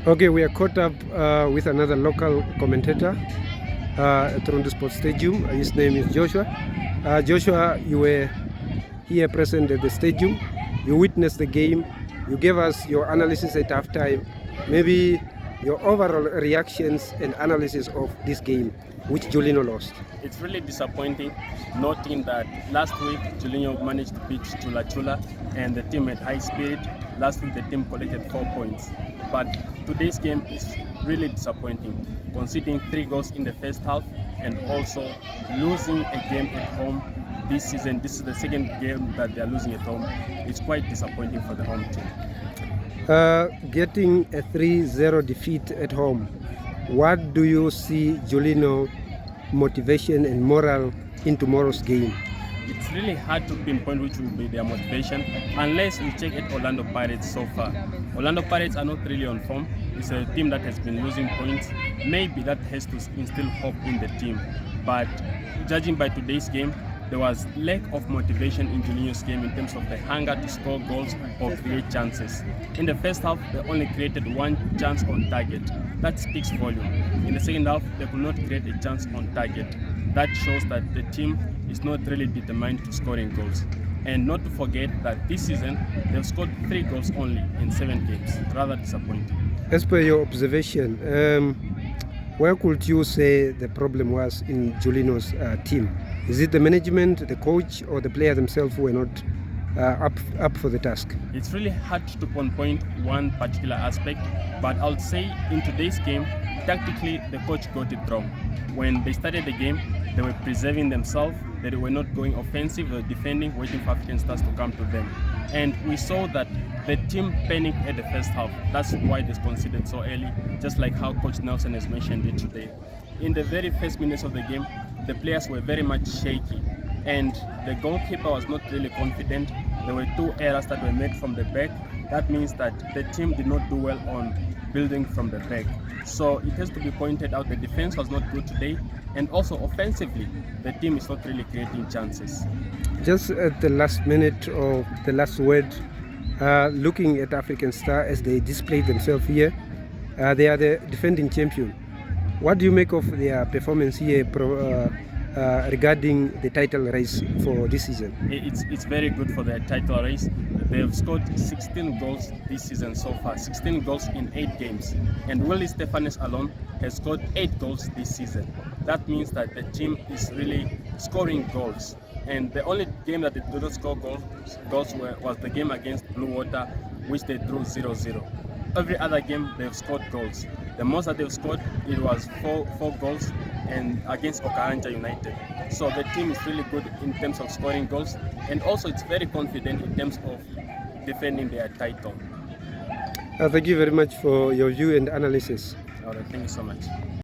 Okay, we are caught up with another local commentator at Toronto Sports Stadium. His name is Joshua. Joshua, you were here present at the stadium. You witnessed the game. You gave us your analysis at halftime. Maybe your overall reactions and analysis of this game, which Julinho lost. It's really disappointing, noting that last week Julinho managed to beat Chula and the team had high spirit. Last week the team collected 4 points. But today's game is really disappointing, conceding 3 goals in the first half and also losing a game at home this season. This is the second game that they are losing at home. It's quite disappointing for the home team. Getting a 3-0 defeat at home, what do you see Julinho motivation and morale in tomorrow's game? It's really hard to pinpoint which will be their motivation unless we check at Orlando Pirates so far. Orlando Pirates are not really on form. It's a team that has been losing points. Maybe that has to instill hope in the team. But judging by today's game, there was lack of motivation in Julinho's game in terms of the hunger to score goals or create chances. In the first half, they only created 1 chance on target. That speaks volume. In the second half, they could not create a chance on target. That shows that the team is not really determined to scoring goals. And not to forget that this season, they've scored 3 goals only in 7 games. Rather disappointing. As per your observation, where could you say the problem was in Julinho's team? Is it the management, the coach, or the players themselves who were not up for the task? It's really hard to pinpoint one particular aspect, but I would say in today's game, tactically, the coach got it wrong. When they started the game, they were preserving themselves, they were not going offensive, they were defending, waiting for African stars to come to them. And we saw that the team panicked at the first half. That's why they conceded so early, just like how Coach Nelson has mentioned it today. In the very first minutes of the game, the players were very much shaky, and the goalkeeper was not really confident. There were 2 errors that were made from the back. That means that the team did not do well on building from the back. So it has to be pointed out the defense was not good today, and also offensively, the team is not really creating chances. Just at the last minute or the last word, looking at African Star as they displayed themselves here, they are the defending champion. What do you make of their performance here regarding the title race for this season? It's very good for their title race. They've scored 16 goals this season so far, 16 goals in 8 games. And Willie Stefanes alone has scored 8 goals this season. That means that the team is really scoring goals. And the only game that they did not score goals was the game against Blue Water, which they drew 0-0. Every other game they've scored goals. The most that they've scored, it was 4 goals and against Okahanja United. So the team is really good in terms of scoring goals, and also it's very confident in terms of defending their title. Thank you very much for your view and analysis. All right, thank you so much.